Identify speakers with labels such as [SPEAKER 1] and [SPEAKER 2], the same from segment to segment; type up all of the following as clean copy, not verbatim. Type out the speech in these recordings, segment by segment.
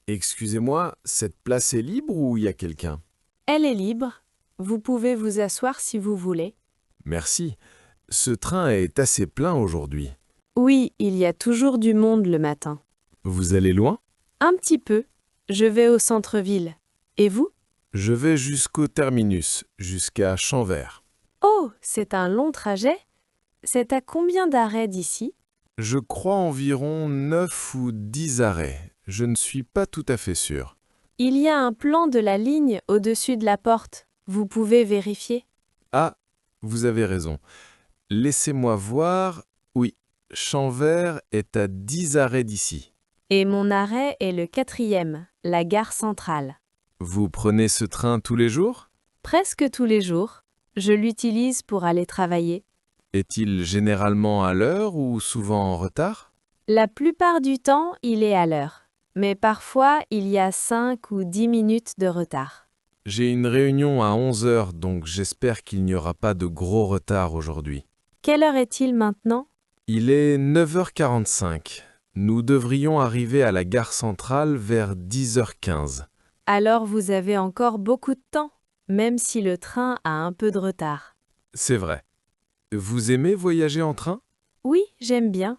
[SPEAKER 1] Excusez-moi, cette place est libre ou il y a quelqu'un?
[SPEAKER 2] Elle est libre. Vous pouvez vous asseoir si vous voulez.
[SPEAKER 1] Merci. Ce train est assez plein aujourd'hui.
[SPEAKER 2] Oui, il y a toujours du monde le matin.
[SPEAKER 1] Vous allez loin?
[SPEAKER 2] Un petit peu. Je vais au centre-ville. Et vous?
[SPEAKER 1] Je vais jusqu'au terminus, jusqu'à Champvert.
[SPEAKER 2] Oh, c'est un long trajet. C'est à combien d'arrêts d'ici?
[SPEAKER 1] Je crois environ 9 ou 10 arrêts. Je ne suis pas tout à fait sûr.
[SPEAKER 2] Il y a un plan de la ligne au-dessus de la porte. Vous pouvez vérifier.
[SPEAKER 1] Ah, vous avez raison. Laissez-moi voir. Oui, Champvert est à 10 arrêts d'ici.
[SPEAKER 2] Et mon arrêt est le 4e, la gare centrale.
[SPEAKER 1] Vous prenez ce train tous les jours?
[SPEAKER 2] Presque tous les jours. Je l'utilise pour aller travailler.
[SPEAKER 1] Est-il généralement à l'heure ou souvent en retard?
[SPEAKER 2] La plupart du temps, il est à l'heure. Mais parfois, il y a 5 ou 10 minutes de retard.
[SPEAKER 1] J'ai une réunion à 11 heures, donc j'espère qu'il n'y aura pas de gros retard aujourd'hui.
[SPEAKER 2] Quelle heure est-il maintenant?
[SPEAKER 1] Il est 9h45. Nous devrions arriver à la gare centrale vers 10h15.
[SPEAKER 2] Alors vous avez encore beaucoup de temps, même si le train a un peu de retard.
[SPEAKER 1] C'est vrai. Vous aimez voyager en train?
[SPEAKER 2] Oui, j'aime bien.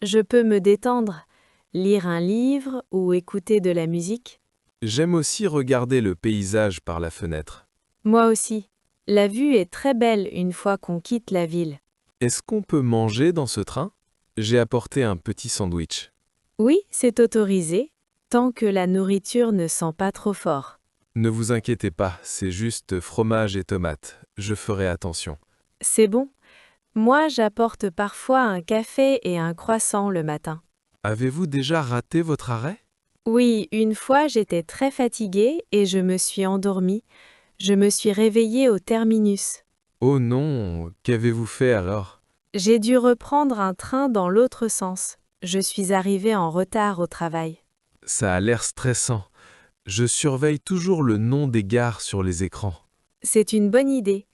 [SPEAKER 2] Je peux me détendre, lire un livre ou écouter de la musique.
[SPEAKER 1] J'aime aussi regarder le paysage par la fenêtre.
[SPEAKER 2] Moi aussi. La vue est très belle une fois qu'on quitte la ville.
[SPEAKER 1] Est-ce qu'on peut manger dans ce train? J'ai apporté un petit sandwich.
[SPEAKER 2] Oui, c'est autorisé, tant que la nourriture ne sent pas trop fort.
[SPEAKER 1] Ne vous inquiétez pas, c'est juste fromage et tomates. Je ferai attention.
[SPEAKER 2] C'est bon. Moi, j'apporte parfois un café et un croissant le matin.
[SPEAKER 1] Avez-vous déjà raté votre arrêt?
[SPEAKER 2] Oui, une fois j'étais très fatiguée et je me suis endormie. Je me suis réveillée au terminus.
[SPEAKER 1] Oh non, qu'avez-vous fait alors?
[SPEAKER 2] J'ai dû reprendre un train dans l'autre sens. Je suis arrivée en retard au travail.
[SPEAKER 1] Ça a l'air stressant. Je surveille toujours le nom des gares sur les écrans.
[SPEAKER 2] C'est une bonne idée.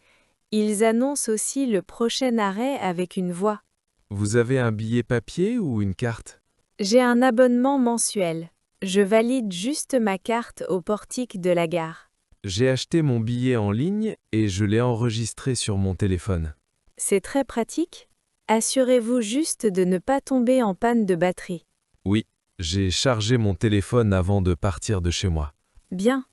[SPEAKER 2] Ils annoncent aussi le prochain arrêt avec une voix.
[SPEAKER 1] Vous avez un billet papier ou une carte?
[SPEAKER 2] J'ai un abonnement mensuel. Je valide juste ma carte au portique de la gare.
[SPEAKER 1] J'ai acheté mon billet en ligne et je l'ai enregistré sur mon téléphone.
[SPEAKER 2] C'est très pratique. Assurez-vous juste de ne pas tomber en panne de batterie.
[SPEAKER 1] Oui, j'ai chargé mon téléphone avant de partir de chez moi.
[SPEAKER 2] Bien.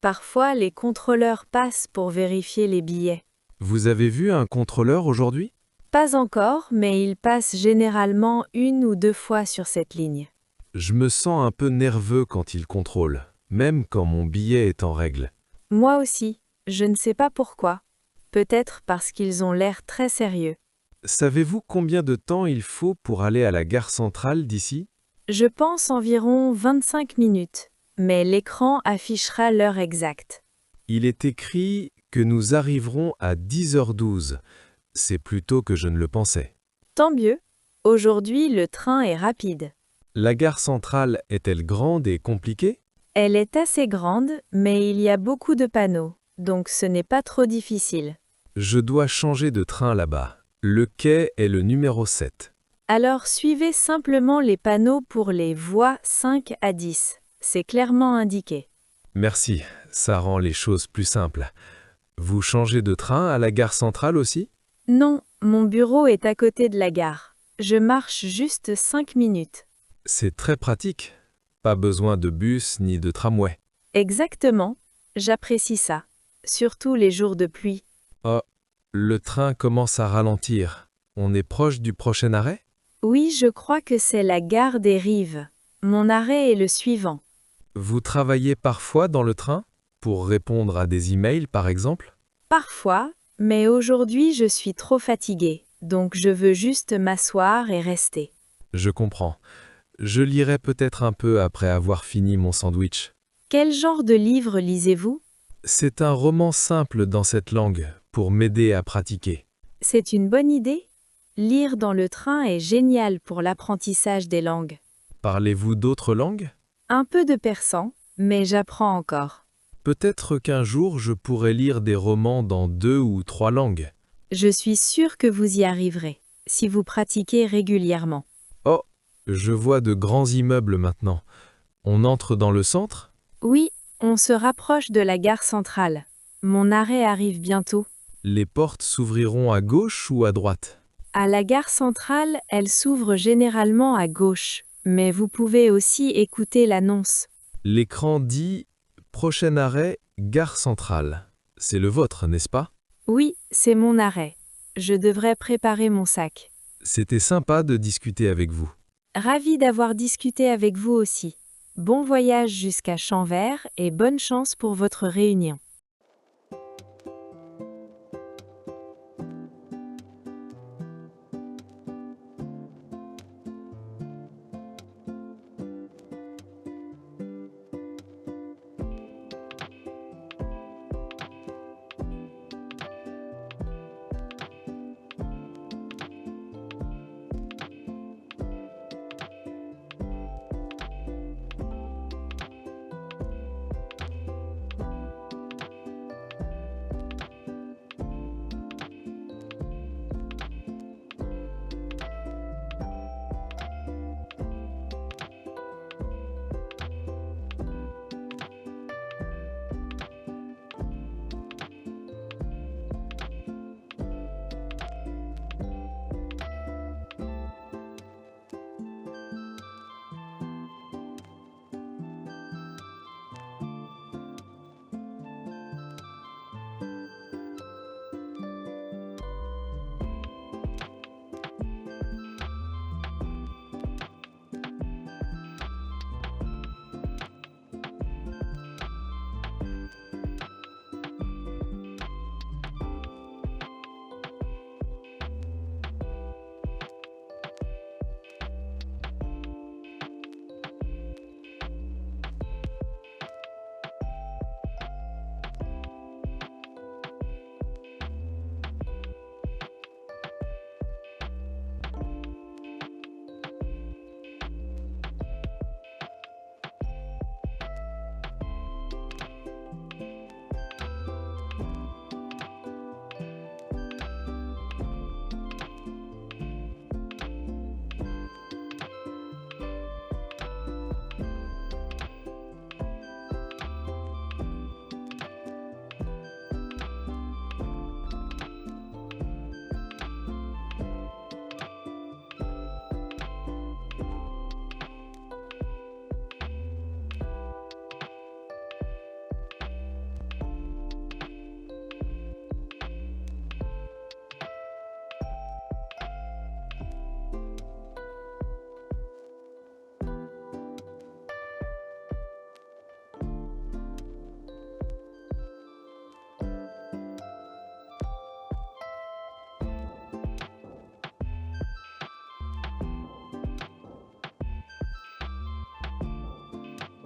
[SPEAKER 2] Parfois, les contrôleurs passent pour vérifier les billets.
[SPEAKER 1] Vous avez vu un contrôleur aujourd'hui?
[SPEAKER 2] Pas encore, mais ils passent généralement 1 ou 2 fois sur cette ligne.
[SPEAKER 1] Je me sens un peu nerveux quand il contrôle, même quand mon billet est en règle.
[SPEAKER 2] Moi aussi. Je ne sais pas pourquoi. Peut-être parce qu'ils ont l'air très sérieux.
[SPEAKER 1] Savez-vous combien de temps il faut pour aller à la gare centrale d'ici?
[SPEAKER 2] Je pense environ 25 minutes, mais l'écran affichera l'heure exacte.
[SPEAKER 1] Il est écrit que nous arriverons à 10h12. C'est plus tôt que je ne le pensais.
[SPEAKER 2] Tant mieux. Aujourd'hui, le train est rapide.
[SPEAKER 1] La gare centrale est-elle grande et compliquée?
[SPEAKER 2] Elle est assez grande, mais il y a beaucoup de panneaux, donc ce n'est pas trop difficile.
[SPEAKER 1] Je dois changer de train là-bas. Le quai est le numéro 7.
[SPEAKER 2] Alors suivez simplement les panneaux pour les voies 5 à 10. C'est clairement indiqué.
[SPEAKER 1] Merci, ça rend les choses plus simples. Vous changez de train à la gare centrale aussi?
[SPEAKER 2] Non, mon bureau est à côté de la gare. Je marche juste 5 minutes.
[SPEAKER 1] C'est très pratique. Pas besoin de bus ni de tramway.
[SPEAKER 2] Exactement. J'apprécie ça. Surtout les jours de pluie.
[SPEAKER 1] Oh, le train commence à ralentir. On est proche du prochain arrêt?
[SPEAKER 2] Oui, je crois que c'est la gare des Rives. Mon arrêt est le suivant.
[SPEAKER 1] Vous travaillez parfois dans le train? Pour répondre à des emails par exemple?
[SPEAKER 2] Parfois, mais aujourd'hui je suis trop fatiguée, donc je veux juste m'asseoir et rester.
[SPEAKER 1] Je comprends. Je lirai peut-être un peu après avoir fini mon sandwich.
[SPEAKER 2] Quel genre de livre lisez-vous?
[SPEAKER 1] C'est un roman simple dans cette langue, pour m'aider à pratiquer.
[SPEAKER 2] C'est une bonne idée. Lire dans le train est génial pour l'apprentissage des langues.
[SPEAKER 1] Parlez-vous d'autres langues?
[SPEAKER 2] Un peu de persan, mais j'apprends encore.
[SPEAKER 1] Peut-être qu'un jour je pourrai lire des romans dans 2 ou 3 langues.
[SPEAKER 2] Je suis sûre que vous y arriverez, si vous pratiquez régulièrement.
[SPEAKER 1] Oh, je vois de grands immeubles maintenant. On entre dans le centre?
[SPEAKER 2] Oui, on se rapproche de la gare centrale. Mon arrêt arrive bientôt.
[SPEAKER 1] Les portes s'ouvriront à gauche ou à droite?
[SPEAKER 2] À la gare centrale, elle s'ouvre généralement à gauche, mais vous pouvez aussi écouter l'annonce.
[SPEAKER 1] L'écran dit « Prochain arrêt, gare centrale ». C'est le vôtre, n'est-ce pas?
[SPEAKER 2] Oui, c'est mon arrêt. Je devrais préparer mon sac.
[SPEAKER 1] C'était sympa de discuter avec vous.
[SPEAKER 2] Ravi d'avoir discuté avec vous aussi. Bon voyage jusqu'à Champvert et bonne chance pour votre réunion.